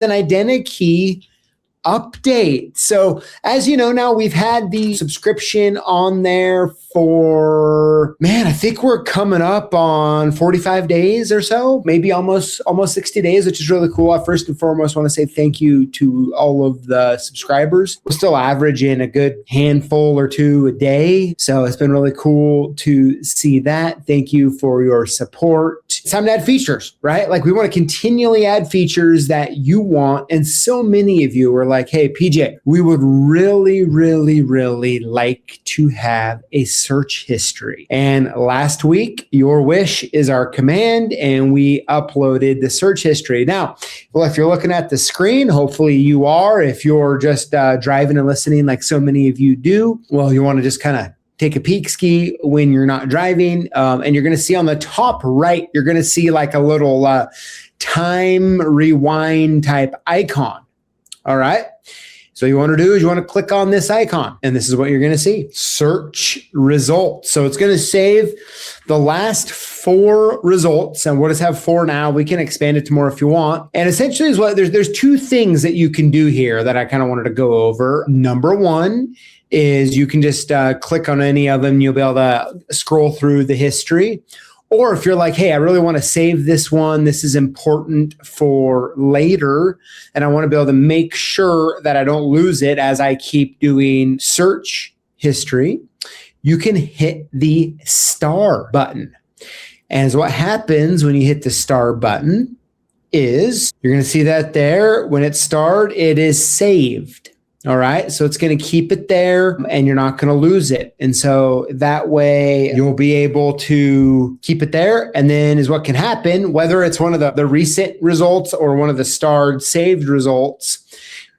an ideniKey update. So as you know now, we've had the subscription on there for, man, I think we're coming up on 45 days or so, maybe almost 60 days, which is really cool. I first and foremost want to say thank you to all of the subscribers. We're still averaging a good handful or two a day. So it's been really cool to see that. Thank you for your support. It's time to add features, right? Like we want to continually add features that you want. And so many of you are like, hey, PJ, we would really, really, really like to have a search history. And last week, your wish is our command, and we uploaded the search history. Now, well, if you're looking at the screen, hopefully you are. If you're just driving and listening like so many of you do, well, you want to just kind of take a peek ski when you're not driving. And you're going to see on the top right, you're going to see like a little time rewind type icon. All right. So you want to do is you want to click on this icon, and this is what you're going to see. Search results. So it's going to save the last 4 results. And what does have 4 now? We can expand it to more if you want. And essentially is what there's 2 things that you can do here that I kind of wanted to go over. Number 1 is you can just click on any of them. You'll be able to scroll through the history. Or if you're like, hey, I really want to save this one, this is important for later, and I want to be able to make sure that I don't lose it as I keep doing search history, you can hit the star button. And what happens when you hit the star button is you're going to see that there. When it's starred, it is saved. All right. So it's going to keep it there and you're not going to lose it. And so that way you'll be able to keep it there. And then is what can happen, whether it's one of the recent results or one of the starred saved results,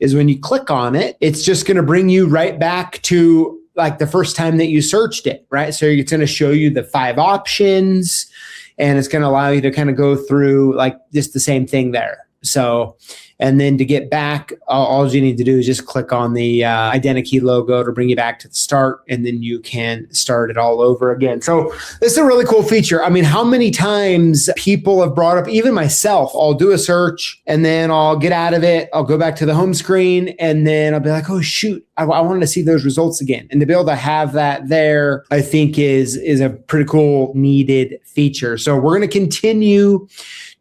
is when you click on it, it's just going to bring you right back to like the first time that you searched it. Right. So it's going to show you the 5 options, and it's going to allow you to kind of go through like just the same thing there. So, and then to get back, all you need to do is just click on the ideniKey logo to bring you back to the start, and then you can start it all over again. So this is a really cool feature. I mean, how many times people have brought up, even myself, I'll do a search and then I'll get out of it. I'll go back to the home screen and then I'll be like, oh, shoot, I wanted to see those results again. And to be able to have that there, I think is a pretty cool, needed feature. So we're going to continue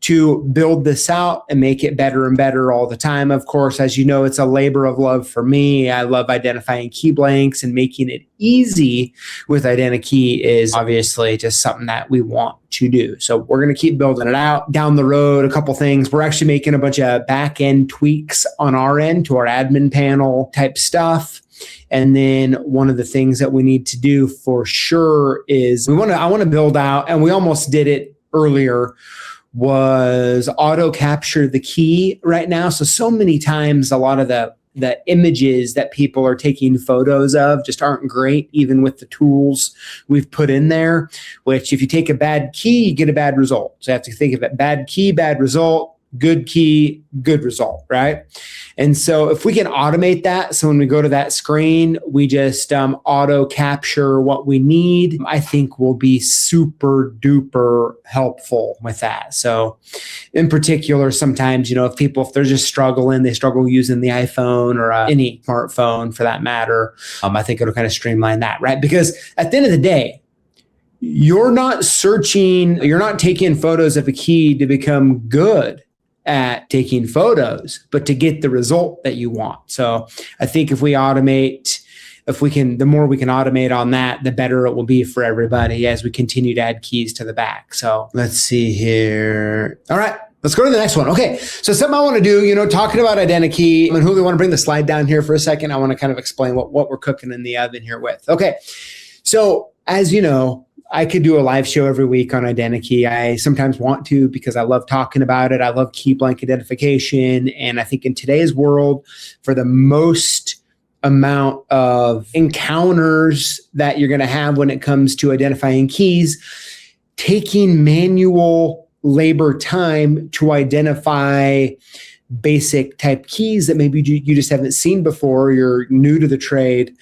to build this out and make it better and better all the time. Of course, as you know, it's a labor of love for me. I love identifying key blanks, and making it easy with ideniKey is obviously just something that we want to do. So we're going to keep building it out. Down the road, a couple things. We're actually making a bunch of back-end tweaks on our end to our admin panel type stuff. And then one of the things that we need to do for sure is I want to build out, and we almost did it earlier, was auto capture the key right now. So many times, a lot of the images that people are taking photos of just aren't great, even with the tools we've put in there, which if you take a bad key, you get a bad result. So you have to think of it: bad key, bad result, good key, good result, right? And so if we can automate that, so when we go to that screen, we just auto capture what we need, I think will be super duper helpful with that. So in particular, sometimes, if they're just struggling, they struggle using the iPhone or any smartphone for that matter, I think it'll kind of streamline that, right? Because at the end of the day, you're not taking photos of a key to become good at taking photos, but to get the result that you want. So I think the more we can automate on that, the better it will be for everybody as we continue to add keys to the back. So let's see here. All right, let's go to the next one. Okay, so something I want to do, talking about ideniKey, and Julio, want to bring the slide down here for a second. I want to kind of explain what we're cooking in the oven here with. Okay, so as you know, I could do a live show every week on ideniKey. I sometimes want to because I love talking about it. I love key blank identification. And I think in today's world, for the most amount of encounters that you're going to have when it comes to identifying keys, taking manual labor time to identify basic type keys that maybe you just haven't seen before, you're new to the trade,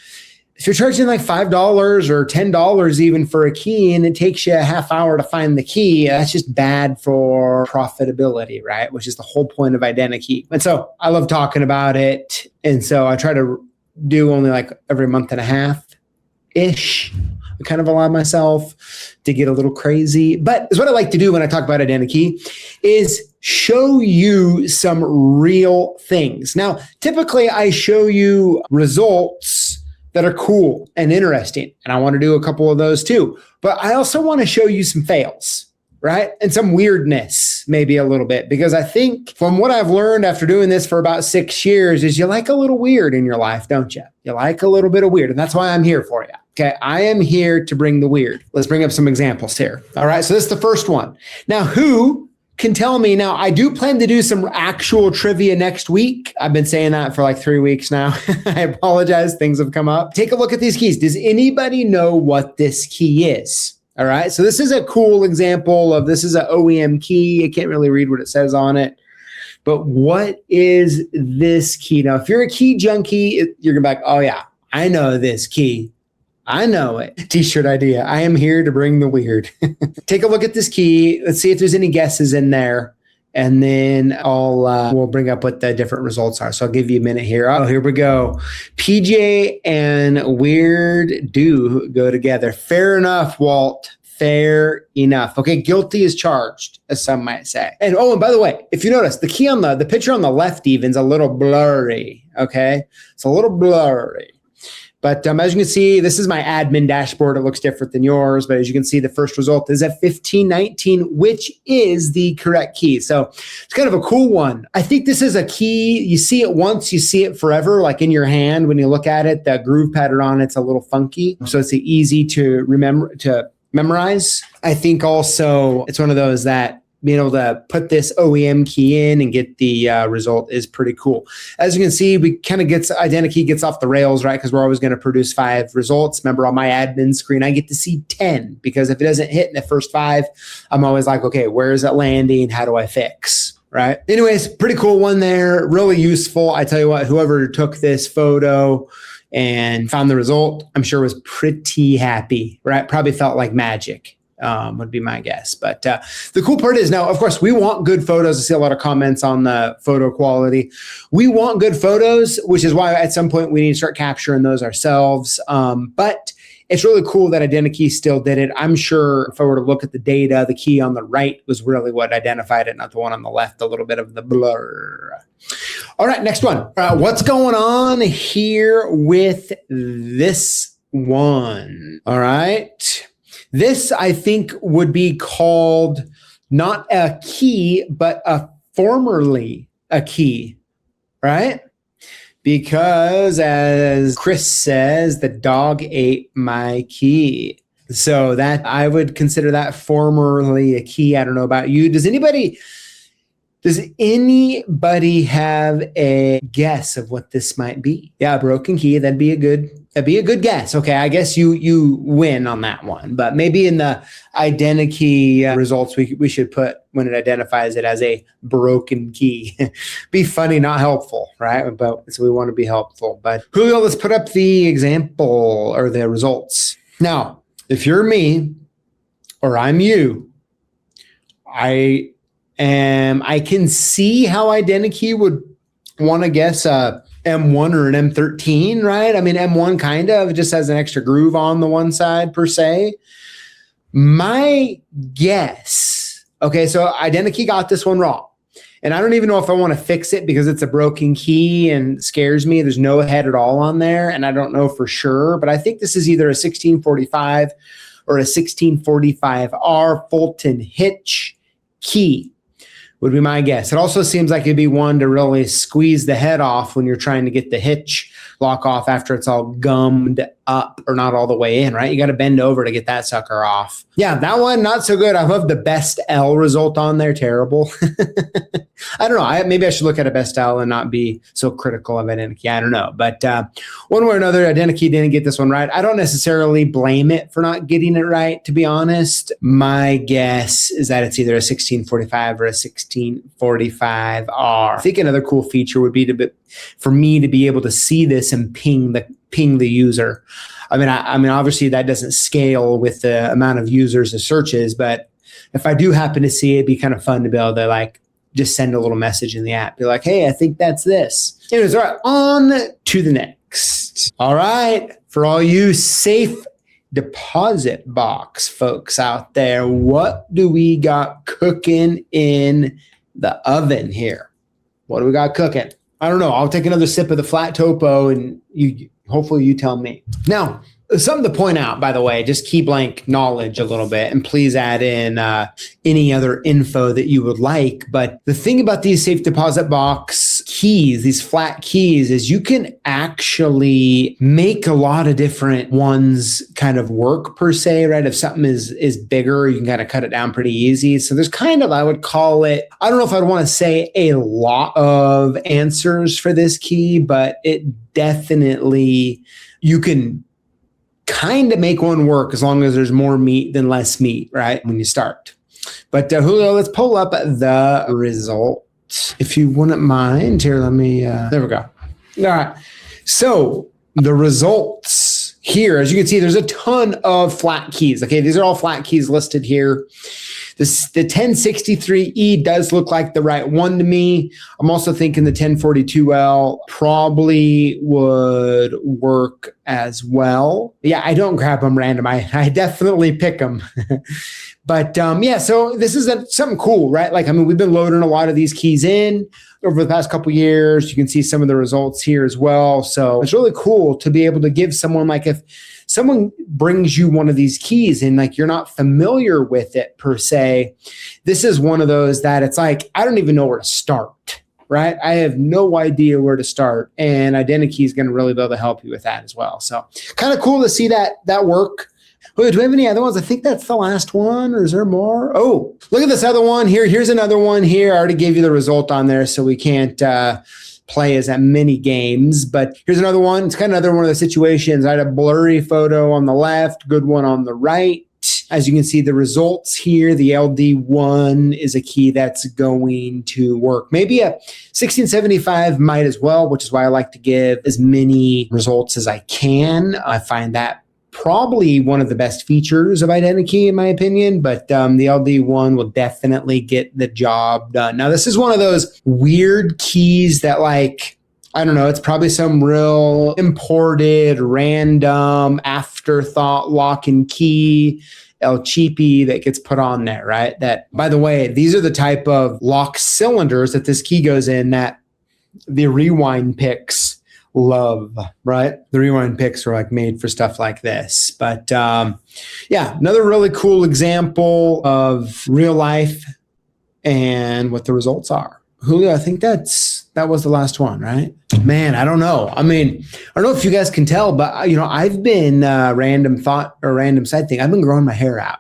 if you're charging like $5 or $10 even for a key and it takes you a half hour to find the key, that's just bad for profitability, right? Which is the whole point of ideniKey. And so I love talking about it. And so I try to do only like every month and a half-ish. I kind of allow myself to get a little crazy. But it's what I like to do when I talk about ideniKey is show you some real things. Now, typically I show you results that are cool and interesting. And I want to do a couple of those too. But I also want to show you some fails, right? And some weirdness, maybe a little bit, because I think from what I've learned after doing this for about 6 years is you like a little weird in your life, don't you? You like a little bit of weird. And that's why I'm here for you. Okay, I am here to bring the weird. Let's bring up some examples here. All right, so this is the first one. Now, who can tell me, now I do plan to do some actual trivia next week. I've been saying that for like 3 weeks now. I apologize, things have come up. Take a look at these keys. Does anybody know what this key is? All right, so this is a cool example of, this is an OEM key. I can't really read what it says on it. But what is this key? Now, if you're a key junkie, you're gonna be like, oh yeah, I know this key. I know it. T-shirt idea. I am here to bring the weird. Take a look at this key. Let's see if there's any guesses in there. And then we'll bring up what the different results are. So I'll give you a minute here. Oh, here we go. PJ and weird do go together. Fair enough, Walt. Fair enough. Okay, guilty is charged, as some might say. And and by the way, if you notice, the key on the picture on the left even's a little blurry. Okay, it's a little blurry. But as you can see, this is my admin dashboard. It looks different than yours. But as you can see, the first result is at 1519, which is the correct key. So it's kind of a cool one. I think this is a key. You see it once, you see it forever, like in your hand. When you look at it, the groove pattern on it's a little funky. So it's easy to memorize. I think also it's one of those that being able to put this OEM key in and get the result is pretty cool. As you can see, we kind of ideniKey gets off the rails, right? Because we're always going to produce 5 results. Remember, on my admin screen, I get to see 10 because if it doesn't hit in the first 5, I'm always like, okay, where is it landing? How do I fix? Right? Anyways, pretty cool one there. Really useful. I tell you what, whoever took this photo and found the result, I'm sure was pretty happy, right? Probably felt like magic. Would be my guess. But the cool part is now, of course, we want good photos. I see a lot of comments on the photo quality. We want good photos, which is why at some point we need to start capturing those ourselves. But it's really cool that ideniKey still did it. I'm sure if I were to look at the data, the key on the right was really what identified it, not the one on the left, a little bit of the blur. All right, next one. What's going on here with this one? All right. This, I think, would be called not a key, but formerly a key, right? Because as Chris says, the dog ate my key. So that I would consider that formerly a key. I don't know about you. Does anybody have a guess of what this might be? Yeah, a broken key. That'd be a good guess. Okay, I guess you win on that one. But maybe in the ideniKey results, we should put when it identifies it as a broken key. Be funny, not helpful, right? But so we want to be helpful. But Julio, let's put up the example or the results. Now, if you're me or I'm you, I can see how ideniKey would want to guess a M1 or an M13, right? I mean, M1 kind of just has an extra groove on the one side per se. My guess, okay, so ideniKey got this one wrong. And I don't even know if I want to fix it because it's a broken key and scares me. There's no head at all on there. And I don't know for sure, but I think this is either a 1645 or a 1645R Fulton hitch key. Would be my guess. It also seems like it'd be one to really squeeze the head off when you're trying to get the hitch lock off after it's all gummed up or not all the way in, right? You got to bend over to get that sucker off. Yeah, that one, not so good. I love the best L result on there. Terrible. I don't know. Maybe I should look at a best L and not be so critical of ideniKey. I don't know. But one way or another, ideniKey didn't get this one right. I don't necessarily blame it for not getting it right, to be honest. My guess is that it's either a 1645 or a 16 1645R. I think another cool feature would be for me to be able to see this and ping the user. I mean, obviously that doesn't scale with the amount of users and searches, but if I do happen to see it, it'd be kind of fun to be able to like just send a little message in the app. Be like, hey, I think that's this. Anyways, all right, on to the next. All right, for all you safe deposit box folks out there, what do we got cooking in the oven here? What do we got cooking? I don't know. I'll take another sip of the flat topo and hopefully you tell me. Now, something to point out, by the way, just key blank knowledge a little bit, and please add in any other info that you would like. But the thing about these safe deposit box keys, these flat keys, is you can actually make a lot of different ones kind of work per se, right? If something is bigger, you can kind of cut it down pretty easy. So there's kind of, I would call it, I don't know if I'd want to say a lot of answers for this key, but it definitely, you can kind of make one work as long as there's more meat than less meat, right? When you start. But Julio, let's pull up the result. If you wouldn't mind, here, let me, there we go. All right. So the results here, as you can see, there's a ton of flat keys. Okay, these are all flat keys listed here. The 1063E does look like the right one to me. I'm also thinking the 1042L probably would work as well. Yeah, I don't grab them random. I definitely pick them. But yeah, so this is something cool, right? Like, I mean, we've been loading a lot of these keys in over the past couple of years. You can see some of the results here as well. So it's really cool to be able to give someone, like, if someone brings you one of these keys and like you're not familiar with it per se, this is one of those that it's like, I don't even know where to start, right? I have no idea where to start. And ideniKey is going to really be able to help you with that as well. So kind of cool to see that work. Wait, do we have any other ones? I think that's the last one, or is there more? Oh, look at this other one here. Here's another one here. I already gave you the result on there, so we can't play as many games. But here's another one. It's kind of another one of the situations. I had a blurry photo on the left, good one on the right. As you can see, the results here, the LD1 is a key that's going to work. Maybe a 1675 might as well, which is why I like to give as many results as I can. I find that probably one of the best features of ideniKey, in my opinion, but the LD1 will definitely get the job done. Now, this is one of those weird keys that, like, I don't know, it's probably some real imported, random, afterthought lock and key, El Cheapy that gets put on there, right? That, by the way, these are the type of lock cylinders that this key goes in that the rewind picks love, right? The rewind picks are like made for stuff like this. But yeah, another really cool example of real life and what the results are. Julio, I think that was the last one, right? Man, I don't know. I mean, I don't know if you guys can tell, but you know, I've been random thought or random side thing. I've been growing my hair out.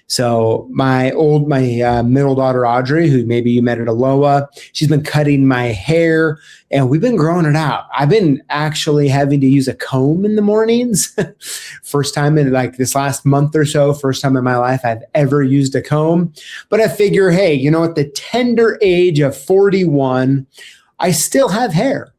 So my middle daughter, Audrey, who maybe you met at Aloha, she's been cutting my hair and we've been growing it out. I've been actually having to use a comb in the mornings. First time in like this last month or so, first time in my life I've ever used a comb. But I figure, hey, you know, at the tender age of 41, I still have hair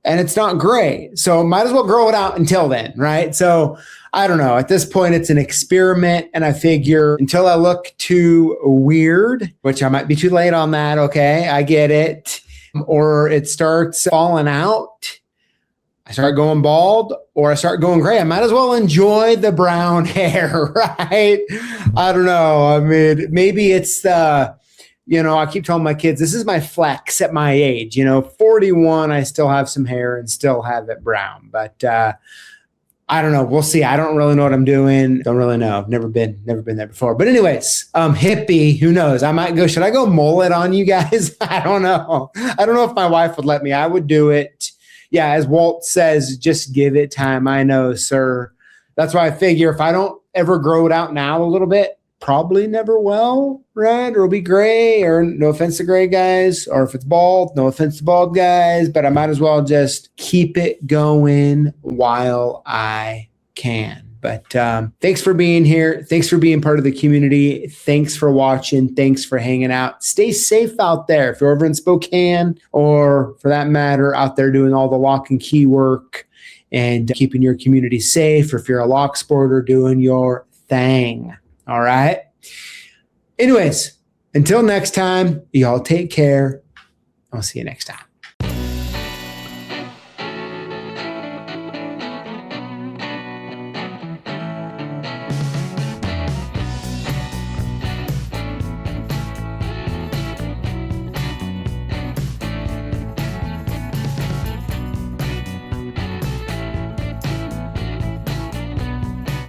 and it's not gray. So might as well grow it out until then, right? So I don't know. At this point, it's an experiment. And I figure until I look too weird, which I might be too late on that. Okay, I get it. Or it starts falling out, I start going bald, or I start going gray. I might as well enjoy the brown hair, right? I don't know. I mean, maybe it's you know, I keep telling my kids, this is my flex at my age. You know, 41, I still have some hair and still have it brown. But I don't know. We'll see. I don't really know what I'm doing. Don't really know. I've never been there before. But anyways, hippie, who knows? I might go, should I go mullet on you guys? I don't know. I don't know if my wife would let me. I would do it. Yeah, as Walt says, just give it time. I know, sir. That's why I figure if I don't ever grow it out now a little bit, probably never will, right? Or it'll be gray, or no offense to gray guys, or if it's bald, no offense to bald guys, but I might as well just keep it going while I can. But thanks for being here. Thanks for being part of the community. Thanks for watching. Thanks for hanging out. Stay safe out there. If you're over in Spokane, or for that matter, out there doing all the lock and key work and keeping your community safe, or if you're a lock sporter, doing your thing. All right. Anyways, until next time, y'all take care. I'll see you next time.